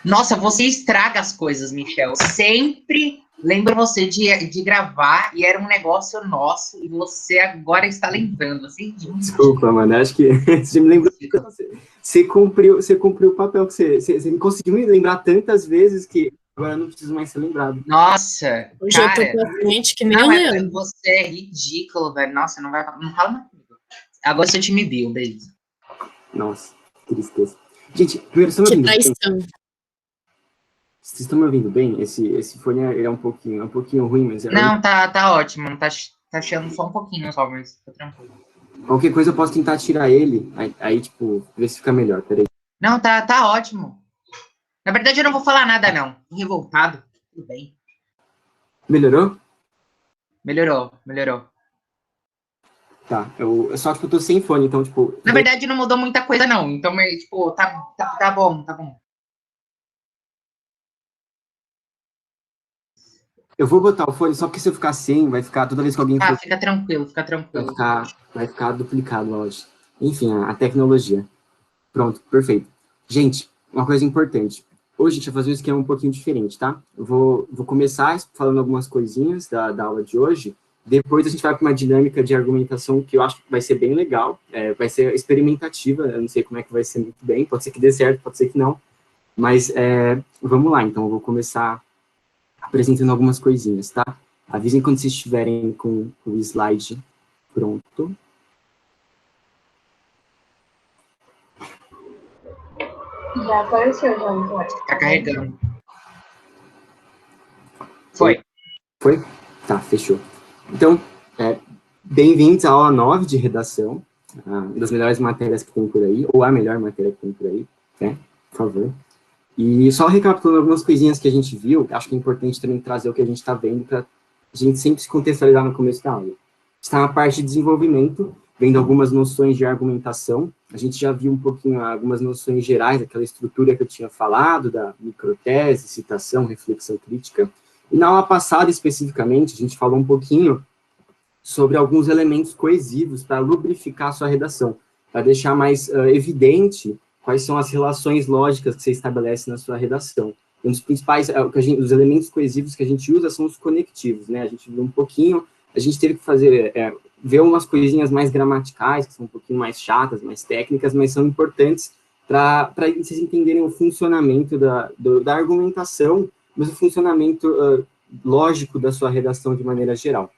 Nossa, você estraga as coisas, Michel. Sempre lembro você de gravar e era um negócio nosso e você agora está lembrando, assim, de um Desculpa, mano, acho que você me lembrou. Você cumpriu o papel que você me conseguiu me lembrar tantas vezes que agora eu não preciso mais ser lembrado. Nossa, Hoje eu tô cara. paciente que nem o Não, Leandro. você é ridículo, velho. Nossa, não fala mais comigo. Agora seu time viu, beleza. Nossa, que tristeza. Gente, primeiro, vocês estão me Que ouvindo bem? traição. Vocês estão me ouvindo bem? Esse fone ele é um pouquinho ruim, mas Não, tá ótimo. Tá achando só um pouquinho só, mas tá tranquilo. qualquer coisa eu posso tentar tirar ele, aí tipo, ver se fica melhor, peraí. Não, tá ótimo. Na verdade, eu não vou falar nada, não. Tô revoltado. Tudo bem. Melhorou? Melhorou. Tá, só que eu tô sem fone, então, tipo... Na verdade, não mudou muita coisa, não. Então, mas, tipo, tá bom. Eu vou botar o fone, só porque se eu ficar sem, vai ficar, toda vez que alguém for... Fica tranquilo. Vai ficar duplicado o áudio. Enfim, a tecnologia. Pronto, perfeito. Gente, uma coisa importante. Hoje a gente vai fazer um esquema um pouquinho diferente, tá? Eu vou começar falando algumas coisinhas da aula de hoje, depois a gente vai para uma dinâmica de argumentação que eu acho que vai ser bem legal, vai ser experimentativa, eu não sei como é que vai ser muito bem, pode ser que dê certo, pode ser que não, mas vamos lá, então eu vou começar apresentando algumas coisinhas, tá? Avisem quando vocês estiverem com o slide pronto. Já apareceu, já o slide. Tá carregando. Foi? Tá, fechou. Então, bem-vindos à aula 9 de redação, uma das melhores matérias que tem por aí, ou a melhor matéria que tem por aí, né? Por favor. E só recapitulando algumas coisinhas que a gente viu, acho que é importante também trazer o que a gente está vendo para a gente sempre se contextualizar no começo da aula. Está na parte de desenvolvimento, vendo algumas noções de argumentação. A gente já viu um pouquinho algumas noções gerais, daquela estrutura que eu tinha falado, da microtese, citação, reflexão crítica. E na aula passada, especificamente, a gente falou um pouquinho sobre alguns elementos coesivos para lubrificar a sua redação, para deixar mais evidente quais são as relações lógicas que você estabelece na sua redação. Um dos principais, os elementos coesivos que a gente usa são os conectivos, né? A gente viu um pouquinho, a gente teve que ver umas coisinhas mais gramaticais, que são um pouquinho mais chatas, mais técnicas, mas são importantes para vocês entenderem o funcionamento da argumentação, mas o funcionamento lógico da sua redação de maneira geral.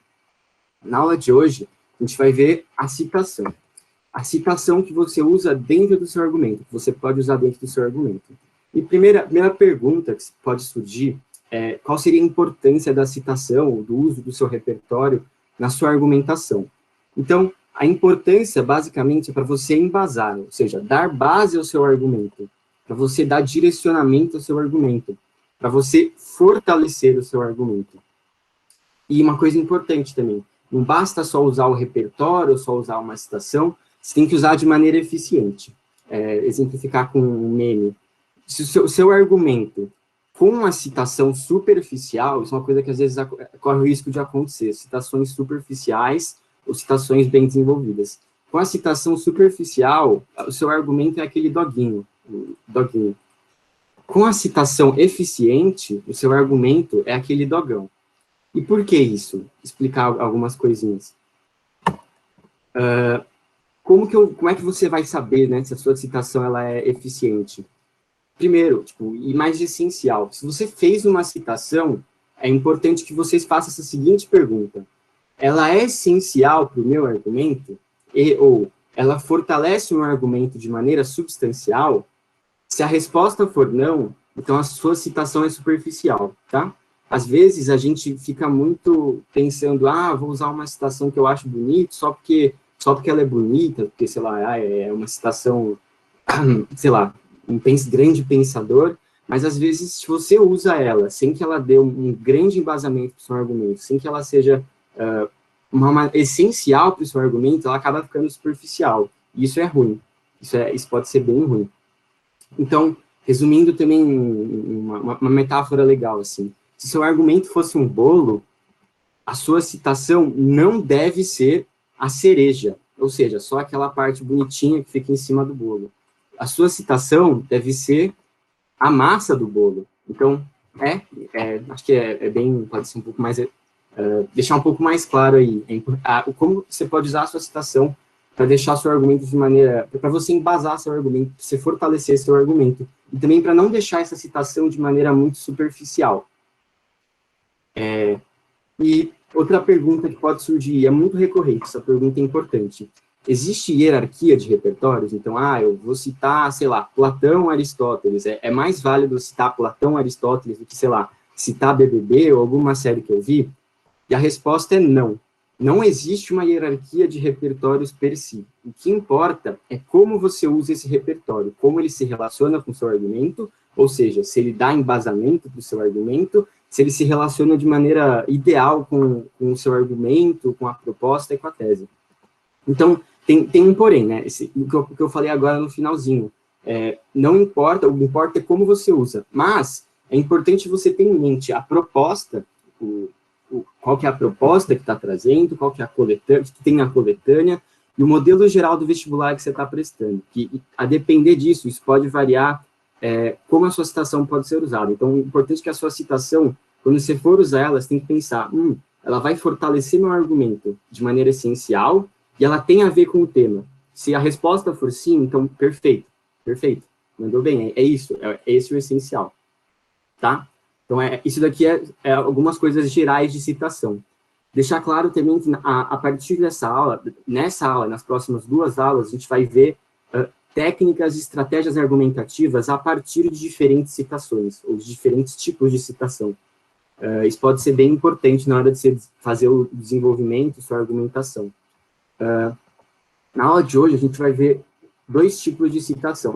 Na aula de hoje, a gente vai ver a citação. A citação que você usa dentro do seu argumento, que você pode usar dentro do seu argumento. E primeira pergunta que pode surgir é qual seria a importância da citação, do uso do seu repertório na sua argumentação. Então, a importância, basicamente, é para você embasar, ou seja, dar base ao seu argumento, para você dar direcionamento ao seu argumento, para você fortalecer o seu argumento. E uma coisa importante também, não basta só usar o repertório, só usar uma citação, você tem que usar de maneira eficiente. Exemplificar com um meme. Se o seu argumento, com uma citação superficial, isso é uma coisa que às vezes corre o risco de acontecer, citações superficiais ou citações bem desenvolvidas. Com a citação superficial, o seu argumento é aquele doguinho. Com a citação eficiente, o seu argumento é aquele dogão. E por que isso? Explicar algumas coisinhas. Como é que você vai saber, né, se a sua citação ela é eficiente? Primeiro, e mais essencial, se você fez uma citação, é importante que vocês façam essa seguinte pergunta. Ela é essencial para o meu argumento? Ou ela fortalece o meu argumento de maneira substancial? Se a resposta for não, então a sua citação é superficial, tá? Às vezes a gente fica muito pensando, vou usar uma citação que eu acho bonita só porque ela é bonita, porque, sei lá, é uma citação, sei lá, um grande pensador, mas às vezes se você usa ela sem que ela dê um grande embasamento para o seu argumento, sem que ela seja uma essencial para o seu argumento, ela acaba ficando superficial. E isso é ruim. Isso pode ser bem ruim. Então, resumindo também uma metáfora legal, assim, se seu argumento fosse um bolo, a sua citação não deve ser a cereja, ou seja, só aquela parte bonitinha que fica em cima do bolo. A sua citação deve ser a massa do bolo. Então, acho que pode ser um pouco mais, deixar um pouco mais claro aí, como você pode usar a sua citação para deixar seu argumento de maneira, para você embasar seu argumento, para você fortalecer seu argumento, e também para não deixar essa citação de maneira muito superficial. E outra pergunta que pode surgir, é muito recorrente, essa pergunta é importante. Existe hierarquia de repertórios? Então, eu vou citar, sei lá, Platão, Aristóteles. É mais válido citar Platão, Aristóteles do que, sei lá, citar BBB ou alguma série que eu vi? E a resposta é não. Não existe uma hierarquia de repertórios per si. O que importa é como você usa esse repertório, como ele se relaciona com o seu argumento, ou seja, se ele dá embasamento para o seu argumento, se ele se relaciona de maneira ideal com o seu argumento, com a proposta e com a tese. Então, tem um porém, né? O que eu falei agora no finalzinho. Não importa, o que importa é como você usa. Mas é importante você ter em mente a proposta, qual que é a proposta que está trazendo, qual que é que tem a coletânea, e o modelo geral do vestibular que você está prestando. Que, a depender disso, isso pode variar como a sua citação pode ser usada. Então, é importante que a sua citação, quando você for usar ela, você tem que pensar, ela vai fortalecer meu argumento de maneira essencial, e ela tem a ver com o tema. Se a resposta for sim, então, perfeito, mandou bem, é isso, é esse o essencial, tá? Então, isso daqui é algumas coisas gerais de citação. Deixar claro também que, a partir dessa aula, nas próximas 2 aulas, a gente vai ver técnicas e estratégias argumentativas a partir de diferentes citações, ou de diferentes tipos de citação. Isso pode ser bem importante na hora de você fazer o desenvolvimento, sua argumentação. Na aula de hoje, a gente vai ver 2 tipos de citação.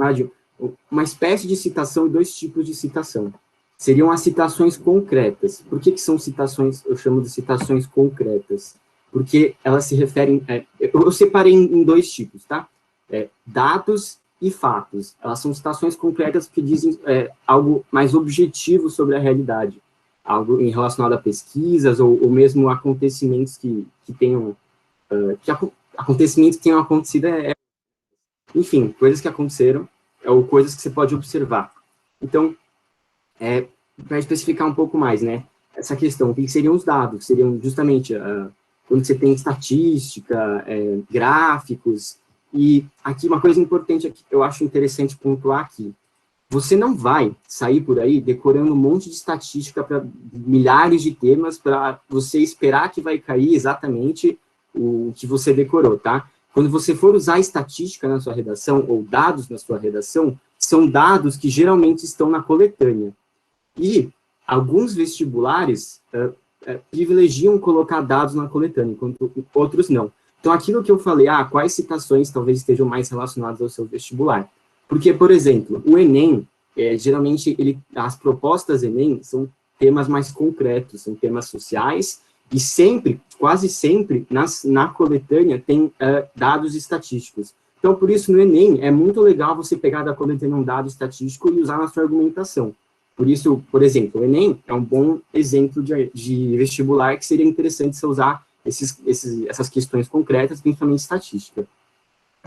Uma espécie de citação e 2 tipos de citação. Seriam as citações concretas. Por que são citações, eu chamo de citações concretas? Porque elas se referem... eu separei em 2 tipos, tá? Dados e fatos. Elas são citações concretas porque dizem algo mais objetivo sobre a realidade. Algo relacionado a pesquisas ou mesmo acontecimentos que tenham... acontecimentos que tenham acontecido, enfim, coisas que aconteceram, ou coisas que você pode observar. Então, para especificar um pouco mais, né, essa questão, o que seriam os dados? Seriam justamente quando você tem estatística, gráficos, e aqui uma coisa importante que eu acho interessante pontuar aqui, você não vai sair por aí decorando um monte de estatística para milhares de temas para você esperar que vai cair exatamente o que você decorou, tá? Quando você for usar estatística na sua redação, ou dados na sua redação, são dados que geralmente estão na coletânea. E alguns vestibulares privilegiam colocar dados na coletânea, enquanto outros não. Então, aquilo que eu falei, quais citações talvez estejam mais relacionadas ao seu vestibular? Porque, por exemplo, o Enem, geralmente, as propostas Enem são temas mais concretos, são temas sociais, e sempre, quase sempre, na coletânea tem dados estatísticos. Então, por isso, no Enem, é muito legal você pegar da coletânea um dado estatístico e usar na sua argumentação. Por isso, por exemplo, o Enem é um bom exemplo de vestibular que seria interessante você usar essas questões concretas, principalmente estatística.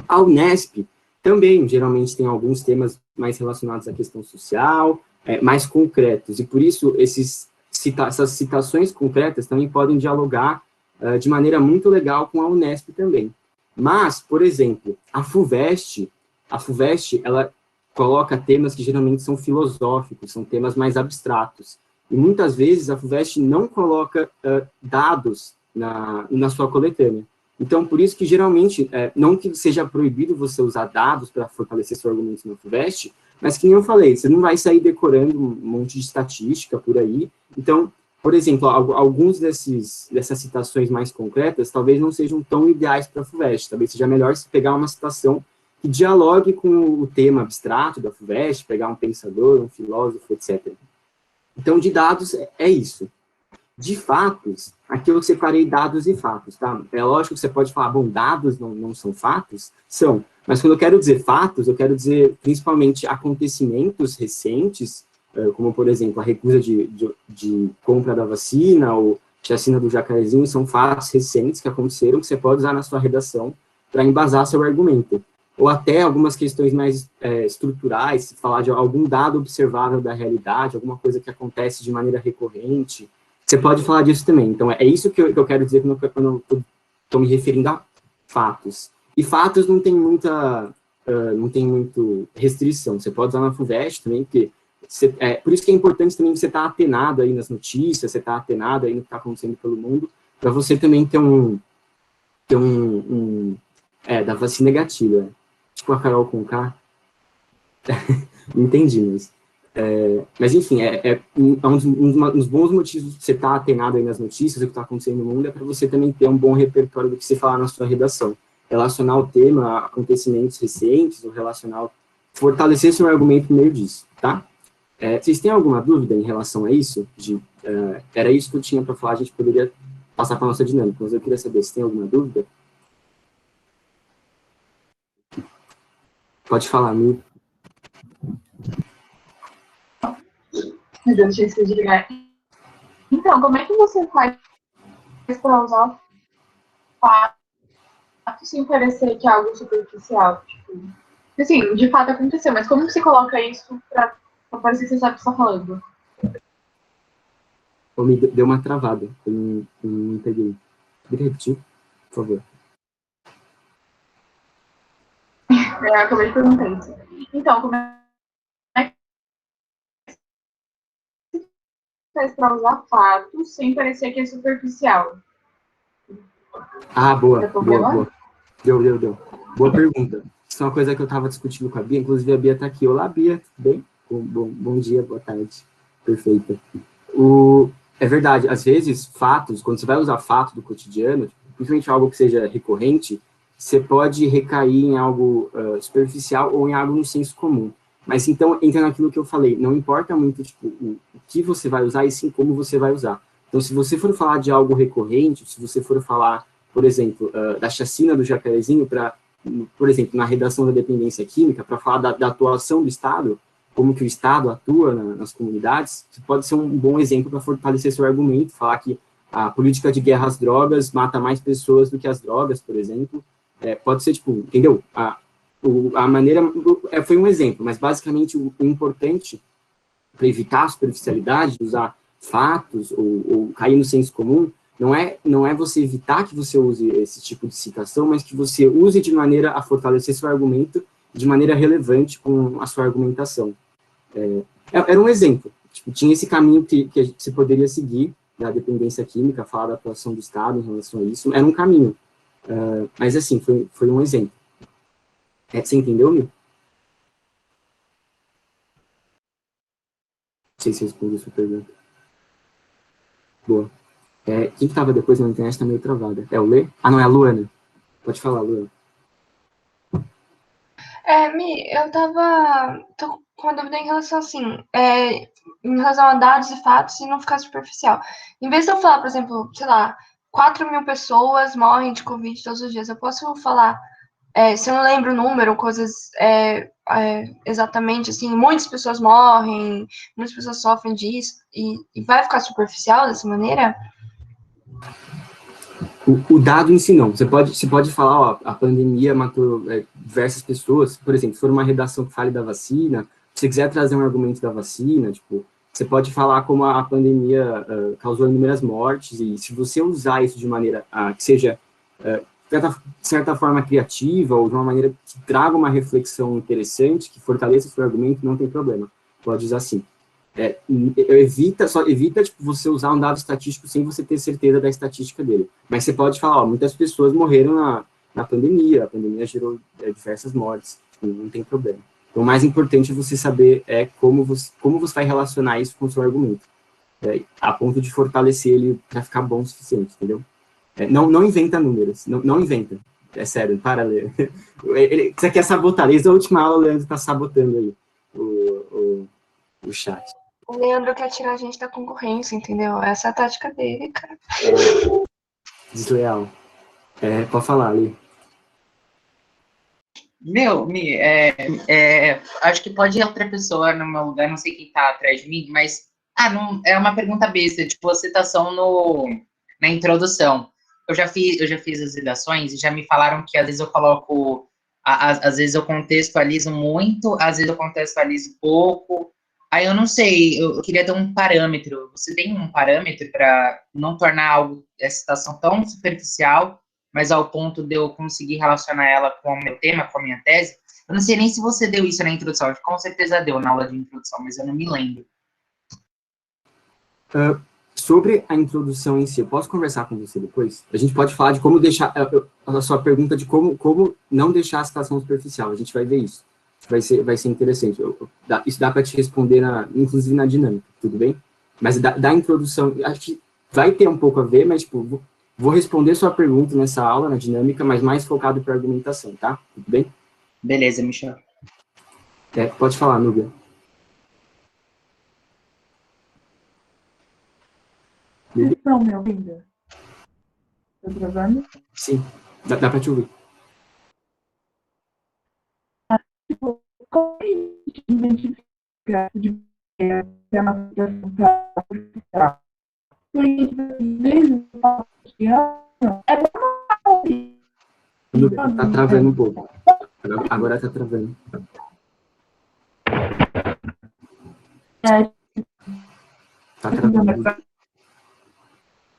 A Unesp também, geralmente, tem alguns temas mais relacionados à questão social, mais concretos, e por isso essas citações concretas também podem dialogar de maneira muito legal com a Unesp também. Mas, por exemplo, a FUVEST, ela coloca temas que geralmente são filosóficos, são temas mais abstratos. E muitas vezes a FUVEST não coloca dados na sua coletânea. Então, por isso que geralmente, não que seja proibido você usar dados para fortalecer seu argumento na FUVEST, mas que nem eu falei, você não vai sair decorando um monte de estatística por aí. Então, por exemplo, alguns dessas citações mais concretas talvez não sejam tão ideais para a FUVEST. Talvez seja melhor se pegar uma citação que dialogue com o tema abstrato da FUVEST, pegar um pensador, um filósofo, etc. Então, de dados, é isso. De fatos, aqui eu separei dados e fatos, tá? É lógico que você pode falar, bom, dados não são fatos? São. Mas quando eu quero dizer fatos, eu quero dizer principalmente acontecimentos recentes, como, por exemplo, a recusa de compra da vacina ou chacina do Jacarezinho, são fatos recentes que aconteceram que você pode usar na sua redação para embasar seu argumento. ou até algumas questões mais estruturais, falar de algum dado observável da realidade, alguma coisa que acontece de maneira recorrente, você pode falar disso também. Então, é isso que eu quero dizer quando eu estou me referindo a fatos. E fatos não tem muita restrição. Você pode usar na FUVEST também, porque por isso que é importante também você estar atenado aí nas notícias, você estar atenado aí no que está acontecendo pelo mundo, para você também ter da vacina negativa. Tipo a Carol Conká. Não entendi, mas enfim, um dos bons motivos de você estar atenado aí nas notícias, o que está acontecendo no mundo, é para você também ter um bom repertório do que você falar na sua redação. Relacionar o tema a acontecimentos recentes, ou fortalecer seu argumento no meio disso, tá? Vocês têm alguma dúvida em relação a isso? Era isso que eu tinha para falar, a gente poderia passar para a nossa dinâmica, mas eu queria saber se tem alguma dúvida. Pode falar, Mi. Meu Deus, deixa eu desligar. Então, como é que você faz para usar o fato sem parecer que é algo superficial? Tipo, assim, de fato aconteceu, mas como você coloca isso para parecer que você sabe o que você está falando? Me deu uma travada, eu não peguei. Poderia repetir, por favor? Eu acabei de perguntar isso. Então, como é que você faz para usar fato sem parecer que é superficial? Ah, boa. Deu. Boa pergunta. Isso é uma coisa que eu estava discutindo com a Bia, inclusive a Bia está aqui. Olá, Bia, tudo bem? Bom dia, boa tarde. Perfeita. É verdade, às vezes, fatos, quando você vai usar fato do cotidiano, principalmente algo que seja recorrente, você pode recair em algo superficial ou em algo no senso comum. Mas então, entra naquilo que eu falei, não importa muito tipo, o que você vai usar, e sim como você vai usar. Então, se você for falar de algo recorrente, se você for falar, por exemplo, da chacina do Jacarezinho, por exemplo, na redação da dependência química, para falar da atuação do Estado, como que o Estado atua nas comunidades, pode ser um bom exemplo para fortalecer seu argumento, falar que a política de guerra às drogas mata mais pessoas do que as drogas, por exemplo. Pode ser, tipo, entendeu? A maneira... foi um exemplo, mas basicamente o importante para evitar a superficialidade, de usar fatos ou cair no senso comum, não é você evitar que você use esse tipo de citação, mas que você use de maneira a fortalecer seu argumento de maneira relevante com a sua argumentação. Era um exemplo. Tipo, tinha esse caminho que você poderia seguir da dependência química, falar da atuação do Estado em relação a isso. Era um caminho. Mas, assim, foi um exemplo. Você entendeu, Mil? Não sei se eu respondi a sua pergunta. Boa. Quem estava depois na internet está meio travada. É o Lê? Ah, não, é a Luana. Pode falar, Luana. Mi, tô com uma dúvida em relação, assim, em relação a dados e fatos e não ficar superficial. Em vez de eu falar, por exemplo, sei lá, 4.000 pessoas morrem de Covid todos os dias, eu posso falar, se eu não lembro o número, coisas exatamente, assim, muitas pessoas morrem, muitas pessoas sofrem disso, e vai ficar superficial dessa maneira? O dado em si não. Você pode falar, ó, a pandemia matou diversas pessoas, por exemplo, se for uma redação que fale da vacina, se você quiser trazer um argumento da vacina, tipo, você pode falar como a pandemia causou inúmeras mortes, e se você usar isso de maneira que seja, de certa forma, criativa, ou de uma maneira que traga uma reflexão interessante, que fortaleça o seu argumento, não tem problema. Pode usar sim. Evita tipo, você usar um dado estatístico sem você ter certeza da estatística dele. Mas você pode falar, ó, muitas pessoas morreram na pandemia, a pandemia gerou diversas mortes, tipo, não tem problema. Então, o mais importante é você saber como você vai relacionar isso com o seu argumento, a ponto de fortalecer ele para ficar bom o suficiente, entendeu? Não inventa números, não inventa. É sério, para ler. Você quer sabotar, desde a última aula o Leandro está sabotando aí o chat. O Leandro quer tirar a gente da concorrência, entendeu? Essa é a tática dele, cara. Desleal. Pode falar, Ali. Acho que pode ir outra pessoa no meu lugar, não sei quem tá atrás de mim, mas não, é uma pergunta besta, tipo a citação na introdução. Eu já fiz as redações e já me falaram que às vezes eu coloco Às vezes eu contextualizo muito, às vezes eu contextualizo pouco. Aí eu não sei, eu queria ter um parâmetro. Você tem um parâmetro para não tornar algo, essa citação tão superficial, mas ao ponto de eu conseguir relacionar ela com o meu tema, com a minha tese? Eu não sei nem se você deu isso na introdução, com certeza deu na aula de introdução, mas eu não me lembro. Sobre a introdução em si, eu posso conversar com você depois? A gente pode falar de como deixar, a sua pergunta de como não deixar a citação superficial, a gente vai ver isso. Vai ser interessante. Isso dá para te responder, inclusive na dinâmica, tudo bem? Mas da introdução, acho que vai ter um pouco a ver, mas tipo, vou responder sua pergunta nessa aula, na dinâmica, mas mais focado para argumentação, tá? Tudo bem? Beleza, Michel. Pode falar, Núbia. Vocês estão me ouvindo? Estou gravando? Sim, dá para te ouvir. Tipo, como que a gente identifica de que é uma situação superficial? Porque, às vezes, eu falo que é normal. Núbia, tá travando um pouco. Agora tá travando. Tá travando.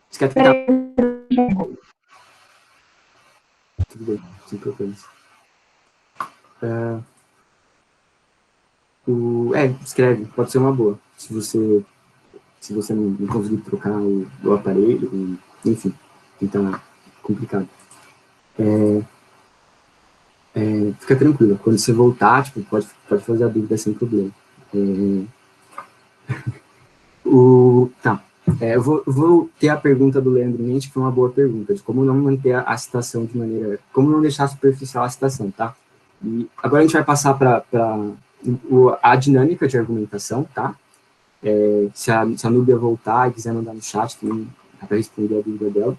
Você quer tentar? Tudo bem, sem problemas. Escreve, pode ser uma boa. Se você não conseguir trocar o aparelho, enfim, então complicado. Fica tranquilo, quando você voltar, tipo, pode fazer a dúvida sem problema. Eu vou ter a pergunta do Leandro em mente, que foi uma boa pergunta, de como não manter a citação de maneira... Como não deixar superficial a citação, tá? E agora a gente vai passar para a dinâmica de argumentação, tá? Se a Núbia voltar e quiser mandar no chat, também dá para responder a dúvida dela.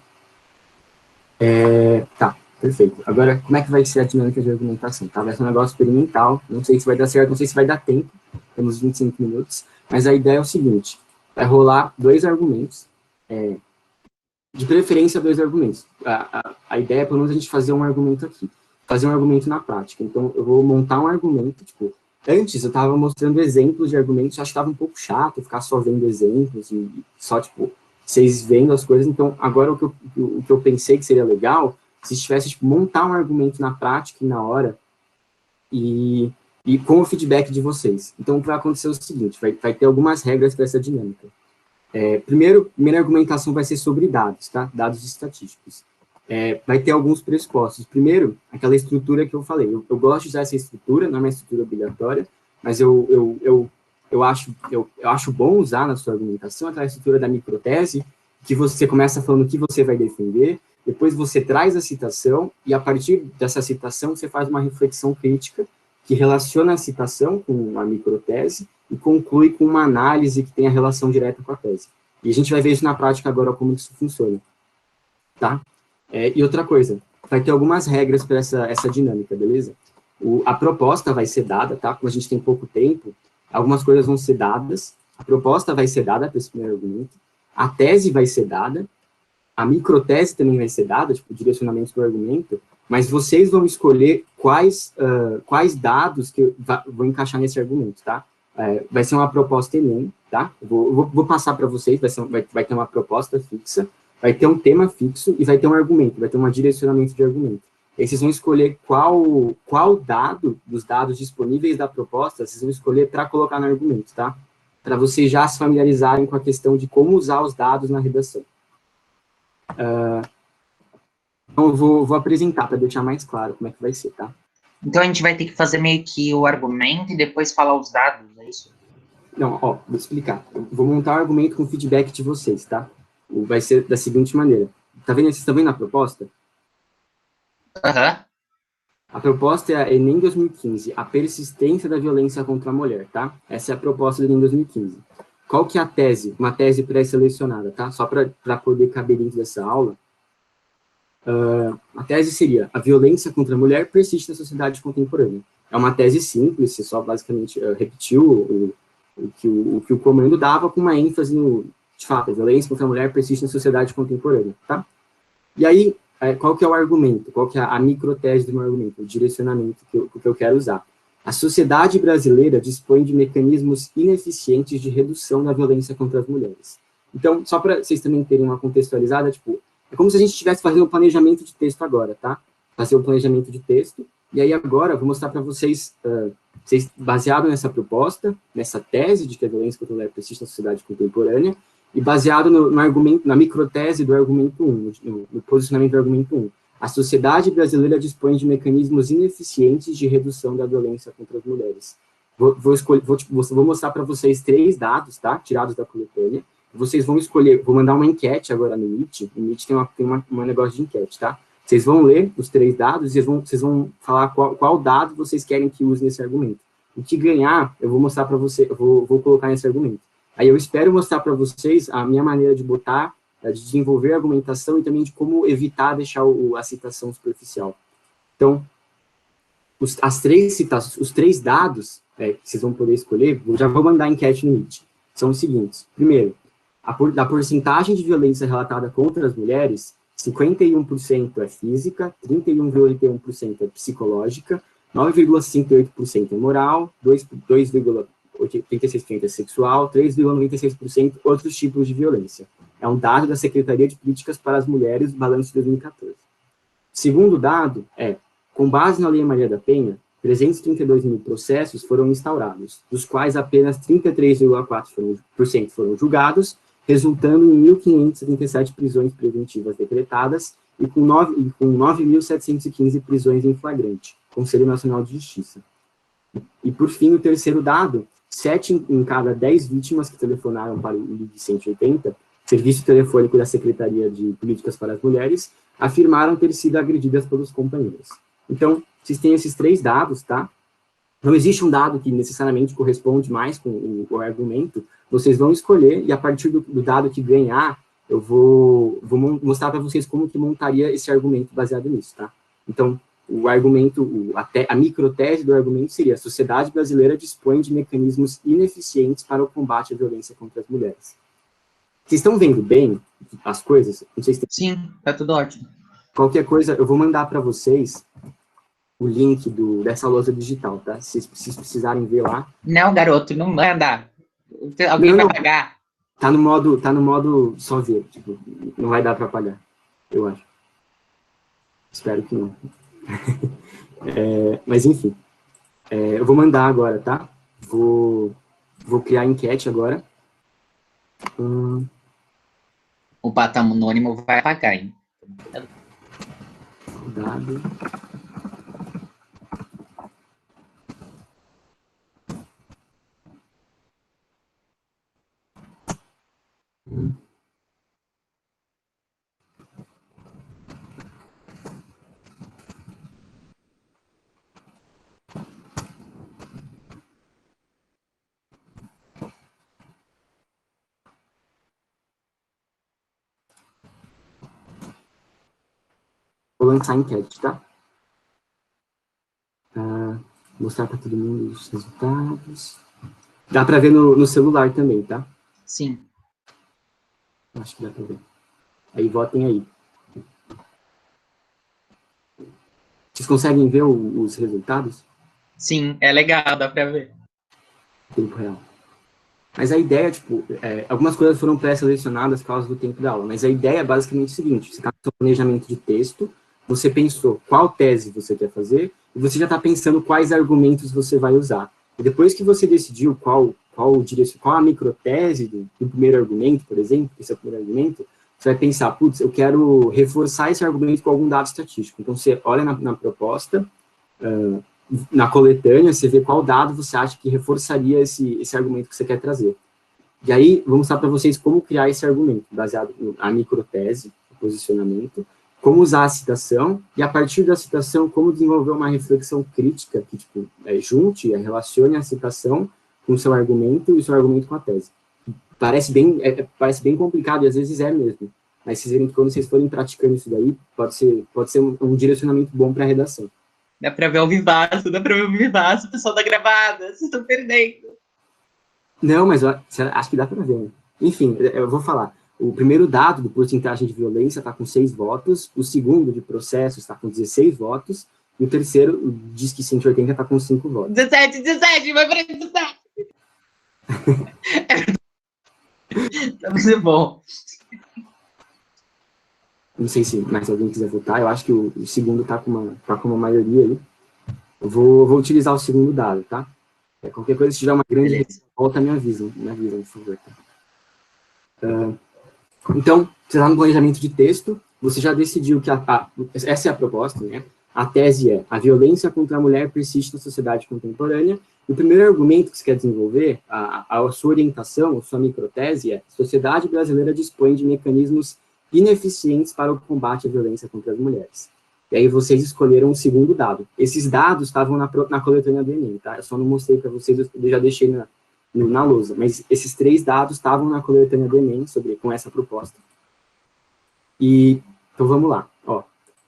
Tá, perfeito. Agora, como é que vai ser a dinâmica de argumentação? Tá? Vai ser um negócio experimental, não sei se vai dar certo, não sei se vai dar tempo, temos 25 minutos, mas a ideia é o seguinte, vai rolar 2 argumentos, de preferência 2 argumentos. A ideia é, pelo menos, a gente fazer um argumento aqui, fazer um argumento na prática. Então, eu vou montar um argumento, tipo, antes eu estava mostrando exemplos de argumentos, acho que estava um pouco chato ficar só vendo exemplos e só, tipo, vocês vendo as coisas. Então, agora o que eu pensei que seria legal, se tivesse, tipo, montar um argumento na prática e na hora e com o feedback de vocês. Então, vai acontecer o seguinte, vai ter algumas regras para essa dinâmica. Primeira argumentação vai ser sobre dados, tá? Dados estatísticos. Vai ter alguns pressupostos. Primeiro, aquela estrutura que eu falei. Eu gosto de usar essa estrutura, não é uma estrutura obrigatória, mas eu acho bom usar na sua argumentação aquela estrutura da microtese, que você começa falando o que você vai defender, depois você traz a citação, e a partir dessa citação você faz uma reflexão crítica que relaciona a citação com a microtese e conclui com uma análise que tem a relação direta com a tese. E a gente vai ver isso na prática agora, como isso funciona. Tá? E outra coisa, vai ter algumas regras para essa dinâmica, beleza? A proposta vai ser dada, tá? Como a gente tem pouco tempo, algumas coisas vão ser dadas, a proposta vai ser dada para esse primeiro argumento, a tese vai ser dada, a microtese também vai ser dada, tipo, direcionamentos do argumento, mas vocês vão escolher quais dados que vão encaixar nesse argumento, tá? Vai ser uma proposta Enem, tá? Vou passar para vocês, vai ter uma proposta fixa, vai ter um tema fixo e vai ter um argumento, vai ter um direcionamento de argumento. E aí vocês vão escolher qual dado dos dados disponíveis da proposta vocês vão escolher para colocar no argumento, tá? Para vocês já se familiarizarem com a questão de como usar os dados na redação. Então, eu vou apresentar para deixar mais claro como é que vai ser, tá? Então, a gente vai ter que fazer meio que o argumento e depois falar os dados, é isso? Não, vou explicar. Eu vou montar um argumento com feedback de vocês, tá? Vai ser da seguinte maneira. Vocês estão vendo a proposta? Aham. A proposta é a Enem 2015, a persistência da violência contra a mulher, tá? Essa é a proposta do Enem 2015. Qual que é a tese? Uma tese pré-selecionada, tá? Só para poder caber dentro dessa aula. A tese seria: a violência contra a mulher persiste na sociedade contemporânea. É uma tese simples, você só basicamente repetiu o que o comando dava, com uma ênfase no, de fato, a violência contra a mulher persiste na sociedade contemporânea, tá? E aí, qual que é o argumento, qual que é a microtese do meu argumento, o direcionamento que eu quero usar. A sociedade brasileira dispõe de mecanismos ineficientes de redução da violência contra as mulheres. Então, só para vocês também terem uma contextualizada, tipo, é como se a gente estivesse fazendo um planejamento de texto agora, tá? Fazer um planejamento de texto, e aí agora eu vou mostrar para vocês, baseado nessa proposta, nessa tese de que a violência contra a mulher persiste na sociedade contemporânea, e baseado no argumento, na microtese do argumento 1, no posicionamento do argumento 1. A sociedade brasileira dispõe de mecanismos ineficientes de redução da violência contra as mulheres. Vou mostrar para vocês 3 dados, tá? Tirados da coletânea. Vocês vão escolher, vou mandar uma enquete agora no Meet. O Meet tem um negócio de enquete, tá? Vocês vão ler os 3 dados e vocês vão falar qual dado vocês querem que use nesse argumento. O que ganhar, eu vou mostrar para você, eu vou colocar nesse argumento. Aí eu espero mostrar para vocês a minha maneira de de desenvolver a argumentação e também de como evitar deixar a citação superficial. Então, os 3 dados que vocês vão poder escolher, eu já vou mandar a enquete no Meet, são os seguintes. Primeiro, da porcentagem de violência relatada contra as mulheres, 51% é física, 31,81% é psicológica, 9,68% é moral, 2,86% é sexual, 3,96% outros tipos de violência. É um dado da Secretaria de Políticas para as Mulheres, balanço de 2014. O segundo dado com base na Lei Maria da Penha, 332 mil processos foram instaurados, dos quais apenas 33,4% foram julgados, resultando em 1.577 prisões preventivas decretadas e com 9.715 prisões em flagrante, Conselho Nacional de Justiça. E, por fim, o terceiro dado, 7 em cada 10 vítimas que telefonaram para o LIG 180, Serviço Telefônico da Secretaria de Políticas para as Mulheres, afirmaram ter sido agredidas pelos companheiros. Então, vocês têm esses 3 dados, tá? Não existe um dado que necessariamente corresponde mais com o argumento, vocês vão escolher, e a partir do dado que ganhar, eu vou mostrar para vocês como que montaria esse argumento baseado nisso, tá? Então, o argumento, a microtese do argumento seria: a sociedade brasileira dispõe de mecanismos ineficientes para o combate à violência contra as mulheres. Vocês estão vendo bem as coisas? Não sei se tem... Sim, tá tudo ótimo. Qualquer coisa, eu vou mandar para vocês o link dessa lousa digital, tá? Se vocês precisarem ver lá. Não, garoto, não manda. Alguém vai pagar. Tá no modo só ver, tipo, não vai dar para pagar, eu acho. Espero que não. Mas enfim, eu vou mandar agora, tá? Vou criar a enquete agora. O Patamo Anônimo vai pagar, hein? Cuidado. Vou lançar a enquete, tá? Mostrar para todo mundo os resultados. Dá para ver no celular também, tá? Sim. Acho que dá para ver. Aí, votem aí. Vocês conseguem ver os resultados? Sim, é legal, dá para ver. Tempo real. Mas a ideia, tipo, algumas coisas foram pré-selecionadas por causa do tempo da aula, mas a ideia é basicamente o seguinte: você está no seu planejamento de texto, você pensou qual tese você quer fazer, e você já está pensando quais argumentos você vai usar. E depois que você decidiu qual a microtese do primeiro argumento, por exemplo, esse é o primeiro argumento, você vai pensar: putz, eu quero reforçar esse argumento com algum dado estatístico. Então, você olha na proposta, na coletânea, você vê qual dado você acha que reforçaria esse argumento que você quer trazer. E aí, vou mostrar para vocês como criar esse argumento, baseado na microtese, o posicionamento, como usar a citação, e a partir da citação, como desenvolver uma reflexão crítica que, tipo, junte, relacione a citação com o seu argumento e o seu argumento com a tese. Parece bem complicado, e às vezes é mesmo. Mas vocês verem que quando vocês forem praticando isso daí, pode ser um direcionamento bom para a redação. Dá para ver o vivaço, pessoal da gravada, vocês estão perdendo. Não, mas acho que dá para ver, né? Enfim, eu vou falar. o primeiro dado do porcentagem de violência está com 6 votos, o segundo de processo está com 16 votos, e o terceiro, o Disque 180, está com 5 votos. 17, vai para 17! Tá muito bom. Não sei se mais alguém quiser votar, eu acho que o segundo está com uma maioria aí. Eu vou utilizar o segundo dado, tá? Qualquer coisa, se tiver uma grande volta, me avisam, por favor. Tá? Então, você está no planejamento de texto, você já decidiu que essa é a proposta, né? A tese é: a violência contra a mulher persiste na sociedade contemporânea. O primeiro argumento que você quer desenvolver, a sua orientação, a sua microtese é: a sociedade brasileira dispõe de mecanismos ineficientes para o combate à violência contra as mulheres. E aí vocês escolheram o segundo dado. Esses dados estavam na coletânea do Enem, tá? Eu só não mostrei para vocês, eu já deixei na lousa, mas esses 3 dados estavam na coletânea do Enem com essa proposta. Então vamos lá, ó.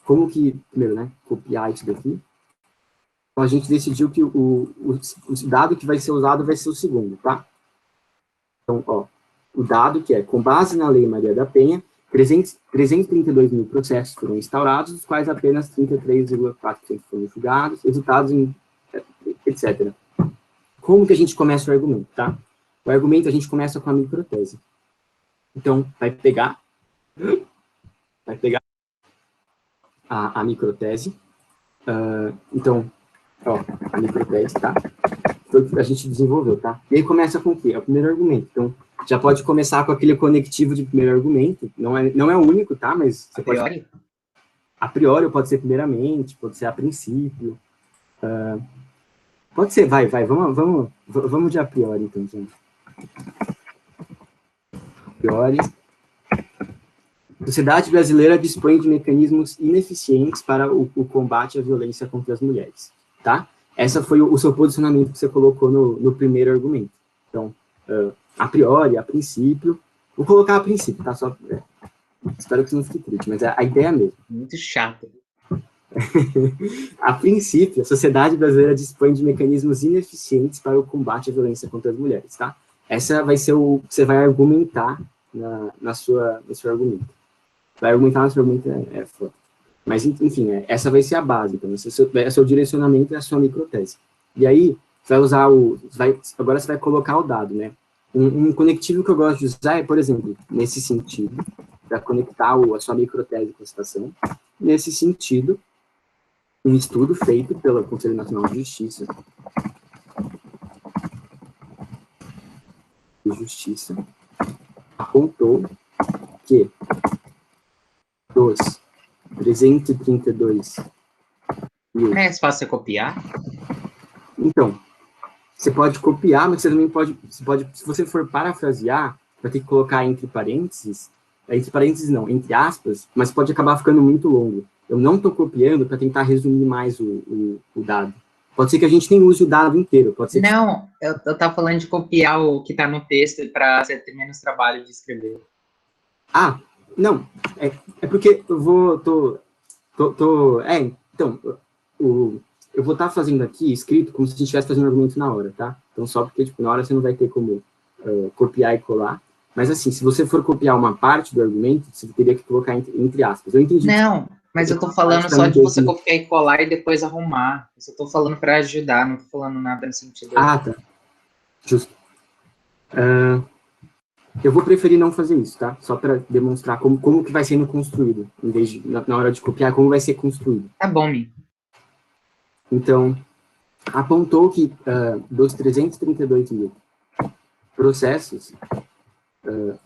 Como que, primeiro, né, copiar isso daqui. Então a gente decidiu que o dado que vai ser usado vai ser o segundo, tá? Então, ó, o dado que é: com base na Lei Maria da Penha, 332 mil processos foram instaurados, dos quais apenas 33,4% foram julgados, resultados em etc. Como que a gente começa o argumento, tá? O argumento a gente começa com a microtese. Então, vai pegar a microtese. Então, ó, a microtese, tá? A gente desenvolveu, tá? E aí começa com o quê? É o primeiro argumento. Então, já pode começar com aquele conectivo de primeiro argumento. Não é o único, tá? Mas você pode... A priori, ou pode ser primeiramente, pode ser a princípio. Pode ser, vai. Vamos de a priori, então, gente. A priori. A sociedade brasileira dispõe de mecanismos ineficientes para o combate à violência contra as mulheres, tá? Esse foi o seu posicionamento que você colocou no primeiro argumento. Então, a priori, a princípio, vou colocar a princípio, tá? Espero que não fique triste, mas a ideia é mesmo. Muito chato. A princípio, a sociedade brasileira dispõe de mecanismos ineficientes para o combate à violência contra as mulheres, tá? Essa vai ser o que você vai argumentar no seu argumento. Vai argumentar no seu argumento, é foda. Mas, enfim, essa vai ser a base. Então, esse é o seu direcionamento e a sua microtese. E aí, você vai usar agora você vai colocar o dado, né? Um conectivo que eu gosto de usar é, por exemplo, nesse sentido, para conectar a sua microtese com a citação. Nesse sentido, um estudo feito pelo Conselho Nacional de Justiça apontou que dos 332 mil... É mais fácil copiar? Então, você pode copiar, mas você também pode, se você for parafrasear, vai ter que colocar entre parênteses entre aspas, mas pode acabar ficando muito longo. Eu não estou copiando para tentar resumir mais o dado. Pode ser que a gente nem use o dado inteiro. Pode ser Não, eu estava falando de copiar o que está no texto para você ter menos trabalho de escrever. Ah, não. É porque eu vou... então, eu vou estar fazendo aqui, escrito, como se a gente estivesse fazendo um argumento na hora, tá? Então, só porque, na hora você não vai ter como copiar e colar. Mas, assim, se você for copiar uma parte do argumento, você teria que colocar entre aspas. Eu entendi. Não, mas eu tô falando só de você copiar e colar e depois arrumar. Eu só tô falando para ajudar, não tô falando nada no sentido... Ah, tá. Justo. Eu vou preferir não fazer isso, tá? Só para demonstrar como que vai sendo construído, em vez de, na hora de copiar, como vai ser construído. Tá bom, Mi. Então, apontou que dos 332 mil processos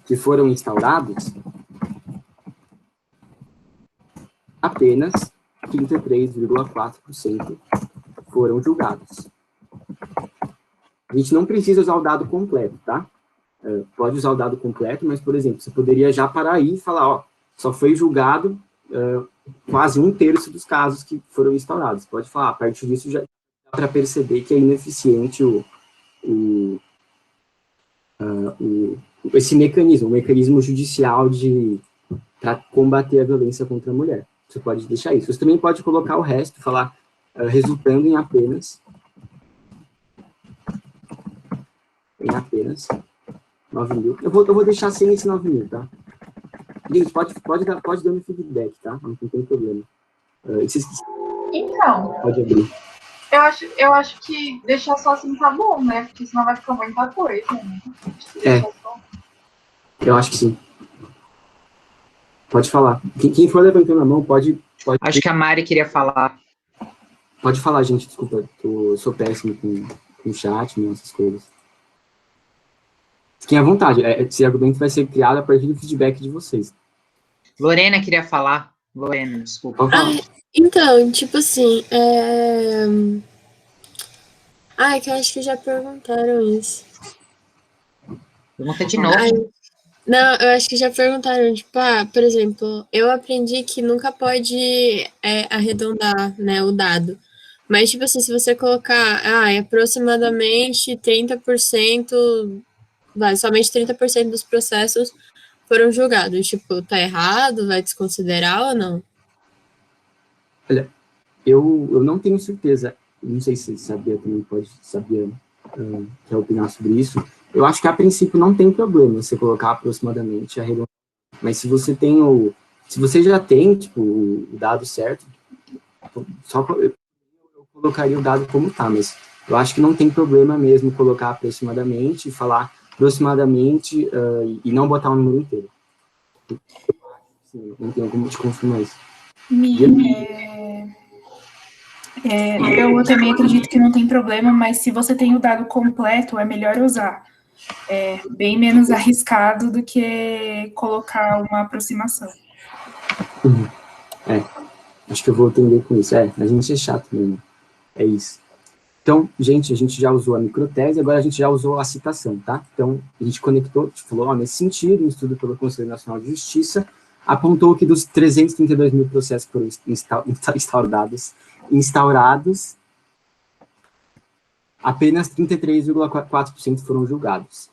que foram instaurados, apenas 33,4% foram julgados. A gente não precisa usar o dado completo, tá? Pode usar o dado completo, mas, por exemplo, você poderia já parar aí e falar, ó, só foi julgado quase 1/3 dos casos que foram instaurados. Pode falar, a partir disso já dá para perceber que é ineficiente esse mecanismo, o mecanismo judicial para combater a violência contra a mulher. Você pode deixar isso. Você também pode colocar o resto, falar resultando em apenas 9 mil. Eu vou deixar sem esse 9 mil, tá? Gente, pode dar um feedback, tá? Não tem problema. Então, Pode abrir. eu acho que deixar só assim tá bom, né? Porque senão vai ficar muita coisa, né? Eu acho que sim. Pode falar. Quem for levantando a mão, pode... Acho que a Mari queria falar. Pode falar, gente, desculpa. Eu sou péssimo com chat, né, essas coisas. Fiquem à vontade. Esse argumento vai ser criado a partir do feedback de vocês. Lorena queria falar. Lorena, desculpa. Então, tipo assim, é que eu acho que já perguntaram isso. Pergunta de novo. Não, eu acho que já perguntaram, tipo, por exemplo, eu aprendi que nunca pode arredondar, né, o dado. Mas, tipo assim, se você colocar, aproximadamente 30%, somente 30% dos processos foram julgados. Tipo, tá errado? Vai desconsiderar ou não? Olha, eu não tenho certeza. Não sei se sabia também pode saber quer opinar sobre isso. Eu acho que a princípio não tem problema você colocar aproximadamente arredondado. Mas se você já tem tipo o dado certo, só eu colocaria o dado como tá, mas eu acho que não tem problema mesmo colocar aproximadamente, falar aproximadamente e não botar o número inteiro. Não tenho como te confirmar isso. Eu também acredito que não tem problema, mas se você tem o dado completo, é melhor usar. É bem menos arriscado do que colocar uma aproximação. Acho que eu vou atender com isso. A gente é chato mesmo. É isso. Então, gente, a gente já usou a microtese, agora a gente já usou a citação, tá? Então, a gente conectou, a gente falou, nesse sentido, um estudo pelo Conselho Nacional de Justiça apontou que dos 332 mil processos que foram instaurados, apenas 33,4% foram julgados.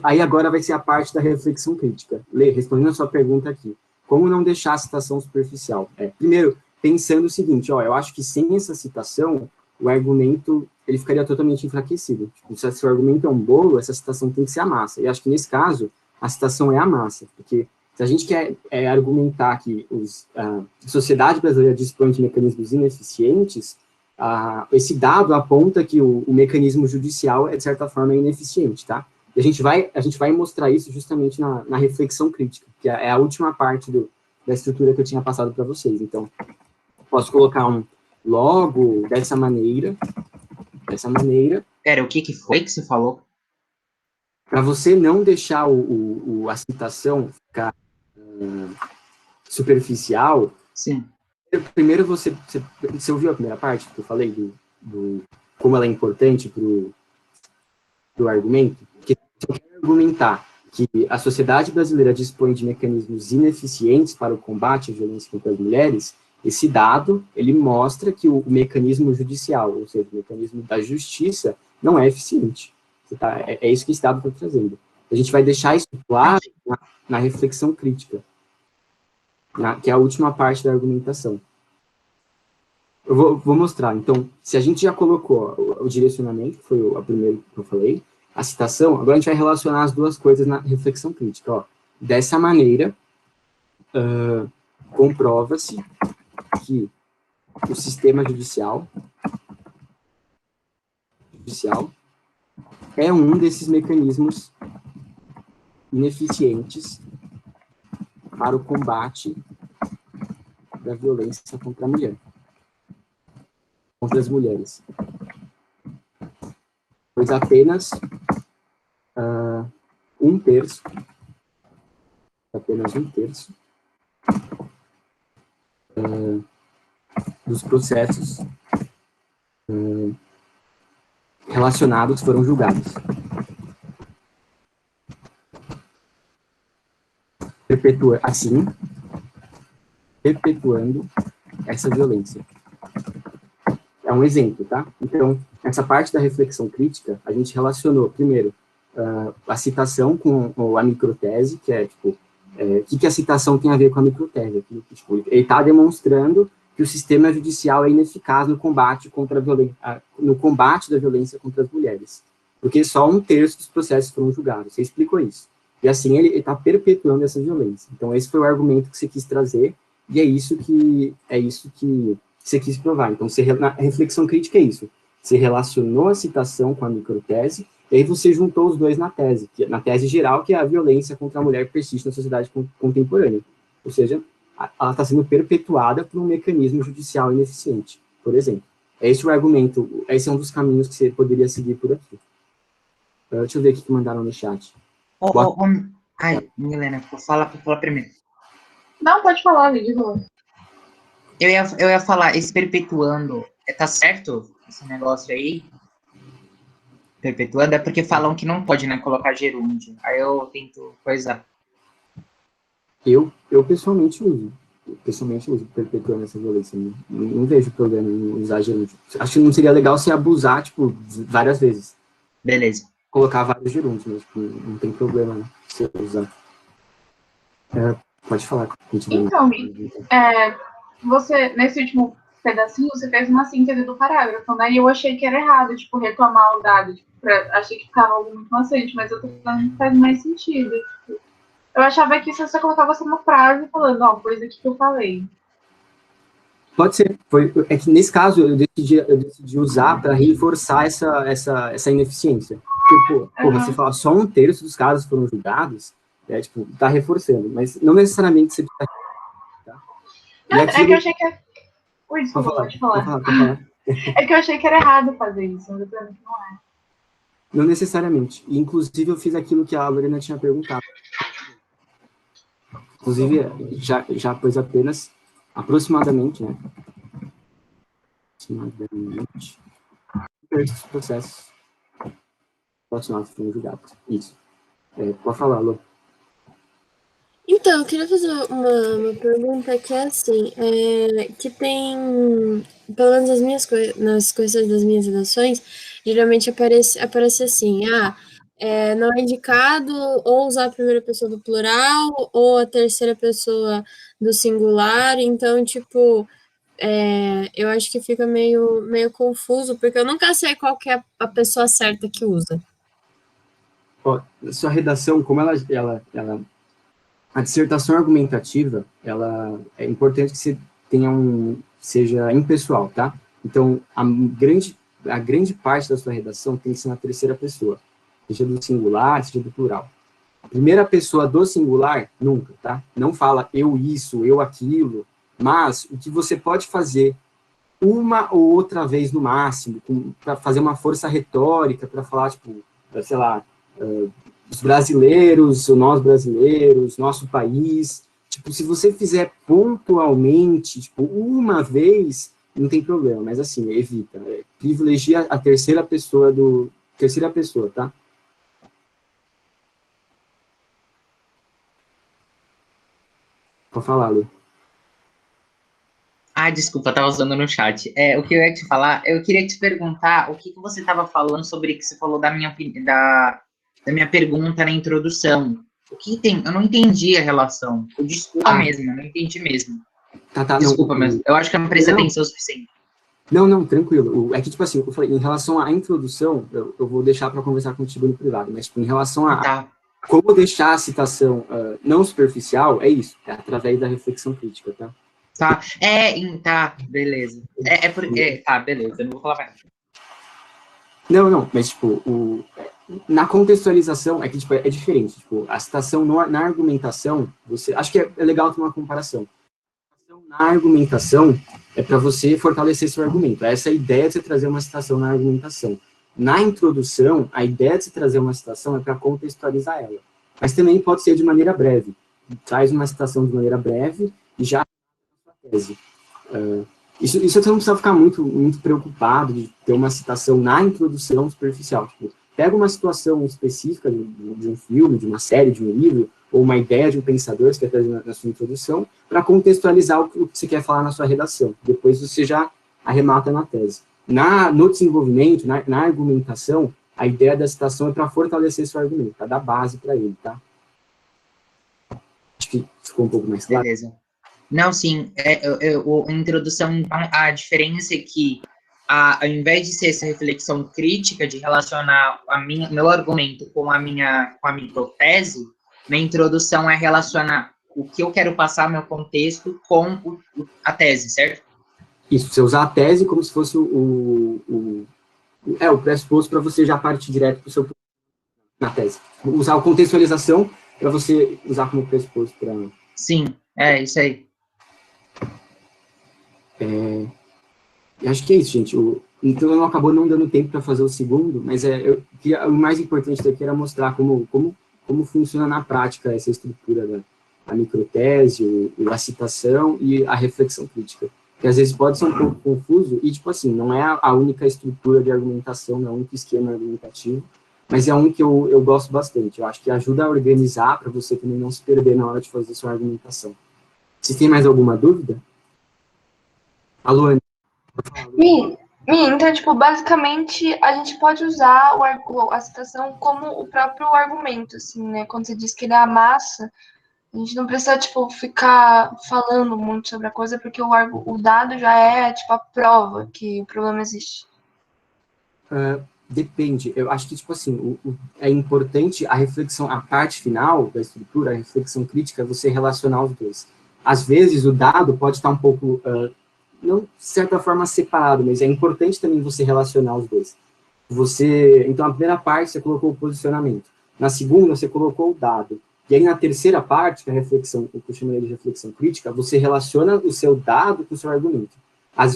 Aí agora vai ser a parte da reflexão crítica. Lê, respondendo a sua pergunta aqui, como não deixar a citação superficial? Primeiro, pensando o seguinte, eu acho que sem essa citação, o argumento ele ficaria totalmente enfraquecido. Tipo, se o argumento é um bolo, essa citação tem que ser a massa. E acho que nesse caso, a citação é a massa, porque se a gente quer argumentar que a sociedade brasileira dispõe de mecanismos ineficientes, esse dado aponta que o mecanismo judicial de certa forma, ineficiente, tá? E a gente vai mostrar isso justamente na reflexão crítica, que é a última parte da estrutura que eu tinha passado para vocês. Então, posso colocar logo dessa maneira. Pera, o que foi que você falou? Para você não deixar a citação ficar superficial, sim. Primeiro você ouviu a primeira parte que eu falei do como ela é importante pro argumento? Porque se eu quero argumentar que a sociedade brasileira dispõe de mecanismos ineficientes para o combate à violência contra as mulheres, esse dado, ele mostra que o mecanismo judicial, ou seja, o mecanismo da justiça, não é eficiente. É isso que esse dado está trazendo. A gente vai deixar isso claro na reflexão crítica, que é a última parte da argumentação. Eu vou mostrar. Então, se a gente já colocou o direcionamento, que foi a primeira que eu falei, a citação, agora a gente vai relacionar as duas coisas na reflexão crítica. Dessa maneira, comprova-se que o sistema judicial é um desses mecanismos ineficientes para o combate da violência contra a mulher, contra as mulheres. Pois apenas um terço dos processos relacionados foram julgados. Perpetuando essa violência. É um exemplo, tá? Então, essa parte da reflexão crítica, a gente relacionou, primeiro, a citação com a microtese, que é, tipo, o que a citação tem a ver com a microtese? Tipo, ele está demonstrando que o sistema judicial é ineficaz no combate da violência contra as mulheres, porque só um terço dos processos foram julgados. Você explicou isso. E assim ele está perpetuando essa violência. Então esse foi o argumento que você quis trazer, e é isso que você quis provar. Então a reflexão crítica é isso. Você relacionou a citação com a microtese, e aí você juntou os dois na tese geral, que é a violência contra a mulher que persiste na sociedade contemporânea. Ou seja, ela está sendo perpetuada por um mecanismo judicial ineficiente, por exemplo. Esse é o argumento, esse é um dos caminhos que você poderia seguir por aqui. Deixa eu ver o que mandaram no chat. Ai, Milena, fala primeiro. Não, pode falar, de novo. Eu ia falar, esse perpetuando, tá certo esse negócio aí? Perpetuando é porque falam que não pode, né, colocar gerúndio. Aí eu tento coisar. Eu pessoalmente uso. Perpetuando essa violência. Não vejo problema em usar gerúndio. Acho que não seria legal se abusar, tipo, várias vezes. Beleza. Colocar vários gerúndios, mas tipo, não tem problema, né, se usar. Pode falar. Então, você, nesse último pedacinho, você fez uma síntese do parágrafo, né? E eu achei que era errado, tipo, retomar o dado. Tipo, achei que ficava algo muito maçante, mas eu tô falando que faz mais sentido. Tipo, eu achava que se você colocava você uma frase falando, ó, coisa aqui que eu falei. Pode ser. É que nesse caso eu decidi usar para reforçar essa ineficiência. Porque, porra, você fala só 1/3 dos casos foram julgados, tipo, tá reforçando, mas não necessariamente você precisa. Tá? Não, aquilo... É que eu achei que... Ui, desculpa, pode falar. É que eu achei que era errado fazer isso, mas eu não é. Não necessariamente. E, inclusive, eu fiz aquilo que a Lorena tinha perguntado. Inclusive, já pôs apenas, aproximadamente, né? Aproximadamente, os processos relacionados foram julgados. Isso. Pode falar, Lô. Então, eu queria fazer uma pergunta que é assim, que tem, pelo menos nas coisas das minhas redações, geralmente aparece assim, não é indicado ou usar a primeira pessoa do plural ou a terceira pessoa do singular, então, tipo, eu acho que fica meio confuso, porque eu nunca sei qual que é a pessoa certa que usa. Ó, sua redação, como ela a dissertação argumentativa, ela é importante que você tenha seja impessoal, tá? Então, a grande parte da sua redação tem que ser na terceira pessoa, seja do singular, seja do plural. A primeira pessoa do singular, nunca, tá? Não fala eu isso, eu aquilo, mas o que você pode fazer uma ou outra vez no máximo, para fazer uma força retórica, para falar, tipo, sei lá, os brasileiros, nós brasileiros, nosso país, tipo, se você fizer pontualmente, tipo, uma vez, não tem problema, mas assim, evita, privilegia a terceira pessoa, tá? Pode falar, Lu. Desculpa, eu tava usando no chat. O que eu ia te falar, eu queria te perguntar o que você estava falando sobre que você falou da minha pergunta na introdução. O que tem? Eu não entendi a relação. Desculpa mesmo, eu não entendi mesmo. Tá, desculpa mesmo. Eu acho que eu não prestei atenção o suficiente. Não, tranquilo. É que, tipo assim, eu falei, em relação à introdução, eu vou deixar para conversar contigo no privado, mas, tipo, em relação a como deixar a citação não superficial, é isso, através da reflexão crítica, tá? Tá, beleza. Tá, beleza, eu não vou falar mais. Não, mas, tipo, na contextualização, é que, tipo, é diferente, tipo, a citação na argumentação, acho que é legal ter uma comparação. Na argumentação, é para você fortalecer seu argumento. Essa é a ideia de você trazer uma citação na argumentação. Na introdução, a ideia de você trazer uma citação é para contextualizar ela. Mas também pode ser de maneira breve. Traz uma citação de maneira breve e já tese. Isso você não precisa ficar muito preocupado de ter uma citação na introdução superficial. Tipo, pega uma situação específica de um filme, de uma série, de um livro, ou uma ideia de um pensador que você quer trazer na sua introdução, para contextualizar o que você quer falar na sua redação. Depois você já arremata na tese. No desenvolvimento, na argumentação, a ideia da citação é para fortalecer seu argumento, para dar base para ele, tá? Acho que ficou um pouco mais claro. Beleza. Não, sim, a introdução, a diferença é que, ao invés de ser essa reflexão crítica, de relacionar meu argumento com a minha hipótese, minha introdução é relacionar o que eu quero passar, meu contexto, com a tese, certo? Isso, você usar a tese como se fosse o pressuposto para você já partir direto para o seu na tese. Usar a contextualização para você usar como pressuposto para... Sim, é isso aí. Eu acho que é isso, gente. Então, não acabou não dando tempo para fazer o segundo, mas o mais importante daqui era mostrar como funciona na prática essa estrutura da microtese, a citação e a reflexão crítica. Que às vezes pode ser um pouco confuso e, tipo assim, não é a única estrutura de argumentação, não é o único esquema argumentativo, mas é um que eu gosto bastante. Eu acho que ajuda a organizar para você também não se perder na hora de fazer sua argumentação. Vocês têm mais alguma dúvida? Alô, Ana? Então, tipo, basicamente, a gente pode usar a citação como o próprio argumento, assim, né? Quando você diz que ele é a massa, a gente não precisa, tipo, ficar falando muito sobre a coisa, porque o dado já é, tipo, a prova que o problema existe. Depende. Eu acho que, tipo assim, é importante a reflexão, a parte final da estrutura, a reflexão crítica, você relacionar os dois. Às vezes, o dado pode estar um pouco, não de certa forma separado, mas é importante também você relacionar os dois. Então, a primeira parte, você colocou o posicionamento. Na segunda, você colocou o dado. E aí, na terceira parte, que é a reflexão, o que eu chamaria de reflexão crítica, você relaciona o seu dado com o seu argumento.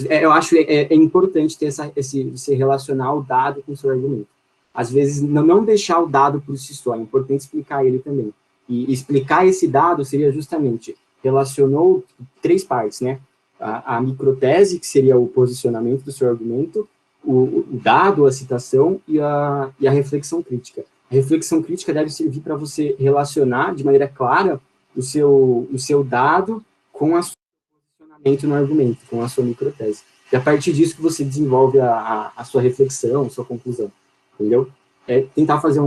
Eu acho importante ter você relacionar o dado com o seu argumento. Às vezes, não deixar o dado por si só, é importante explicar ele também. E explicar esse dado seria justamente, relacionou três partes, né? A microtese, que seria o posicionamento do seu argumento, o dado, a citação e a reflexão crítica. A reflexão crítica deve servir para você relacionar de maneira clara o seu dado com o posicionamento no argumento, com a sua microtese. E a partir disso que você desenvolve a sua reflexão, a sua conclusão, entendeu? É tentar fazer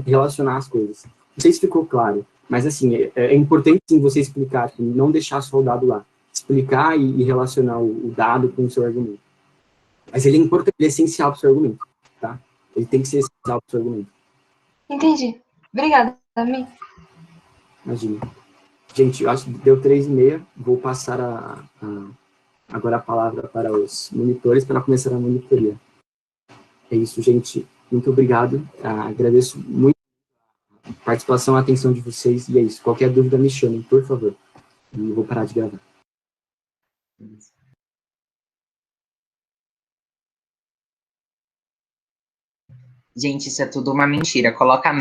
relacionar as coisas. Não sei se ficou claro, mas assim, é importante sim você explicar, não deixar só o dado lá. Explicar e relacionar o dado com o seu argumento. Mas ele é importante, ele é essencial para o seu argumento, tá? Ele tem que ser essencial para o seu argumento. Entendi. Obrigada, Mi. Imagina. Gente, eu acho que deu 3h30, vou passar agora a palavra para os monitores para começar a monitoria. É isso, gente. Muito obrigado. Agradeço muito a participação e a atenção de vocês. E é isso. Qualquer dúvida, me chamem, por favor. E vou parar de gravar. Gente, isso é tudo uma mentira. Coloca